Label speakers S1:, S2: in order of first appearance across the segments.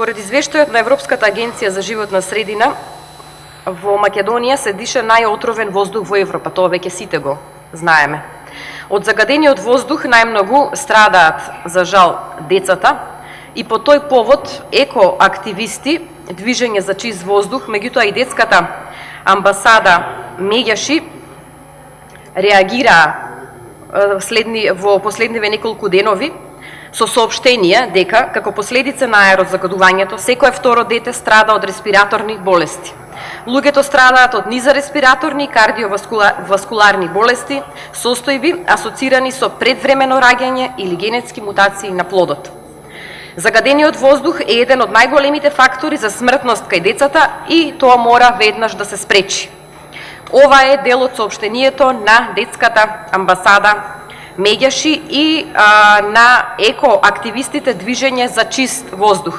S1: Според извештајот на Европската агенција за животна средина, во Македонија се диша најотровен воздух во Европа, тоа веќе сите го знаеме. Од загадениот воздух најмногу страдаат, за жал, децата, и по тој повод екоактивисти, Движење за чист воздух, меѓутоа и детската амбасада Меѓаши реагираа во последниве неколку денови со соопштенија дека, како последица на аерозагадувањето, секое второ дете страда од респираторни болести. Луѓето страдаат од низареспираторни и кардиоваскуларни болести, состојби асоцирани со предвремено раѓање или генетски мутации на плодот. Загадениот воздух е еден од најголемите фактори за смртност кај децата и тоа мора веднаш да се спречи. Ова е дел од соопштението на детската амбасада Меѓаши и на екоактивистите Движење за чист воздух.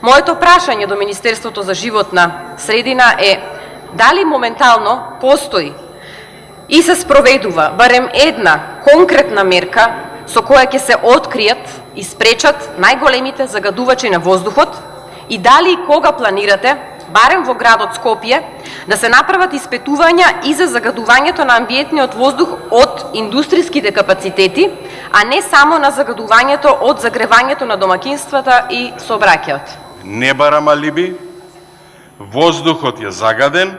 S1: Моето прашање до Министерството за животна средина е дали моментално постои и се спроведува барем една конкретна мерка со која ќе се откријат и спречат најголемите загадувачи на воздухот и дали и кога планирате, барем во градот Скопје, да се направат испитувања и за загадувањето на амбиентниот воздух од индустриските капацитети, а не само на загадувањето од загревањето на домакинствата и сообраќајот.
S2: Не барам алиби, воздухот е загаден,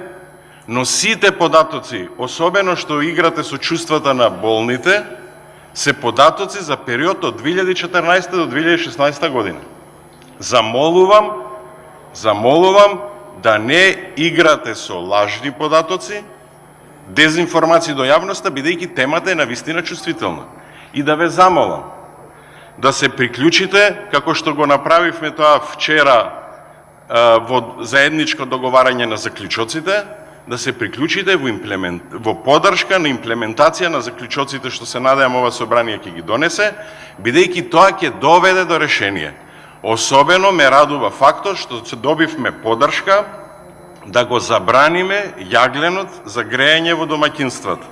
S2: но сите податоци, особено што играте со чувствата на болните, се податоци за период од 2014 до 2016 година. Замолувам да не играте со лажни податоци, дезинформации до јавноста, бидејќи темата е навистина чувствителна. И да ве замолам да се приклучите, како што го направивме тоа вчера во заедничко договарање на заклучоците, да се приклучите во поддршка на имплементација на заклучоците што се надевам ова собрание ќе ги донесе, бидејќи тоа ќе доведе до решение. Особено ме радува фактот што се добивме поддршка да го забраниме јагленот за грејење во домаќинствата.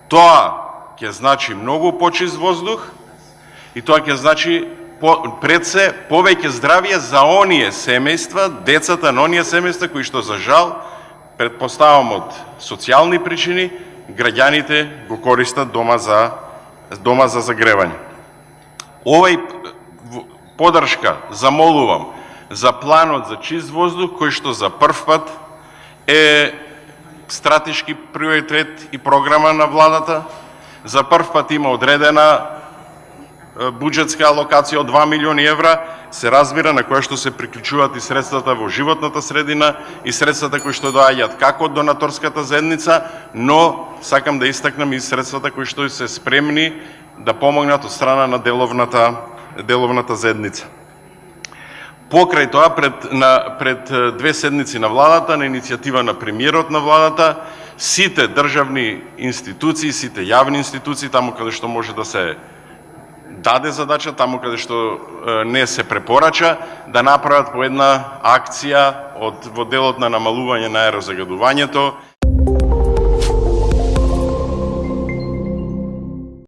S2: Тоа ќе значи многу почист воздух и тоа ќе значи пред се повеќе здравје за оние семејства, децата на оние семејства кои што за жал, предпоставам од социјални причини, граѓаните го користат дома за загревање. Овај поддршка, замолувам, за планот за чист воздух, кој што за прв пат е стратешки приоритет и програма на владата. За прв пат има одредена буџетска алокација од 2 милиони евра, се разбира на која што се приклучуваат и средствата во животната средина и средствата кои што доаѓаат како од донаторската заедница, но сакам да истакнам и средствата кои што се спремни да помогнат од страна на деловната заедница. Покрај тоа, пред 2 седмици на владата, на иницијатива на премиерот на владата, сите државни институции, сите јавни институции, таму каде што може да се даде задача, таму каде што не се препорача, да направат по една акција во делот на намалување на аерозагадувањето,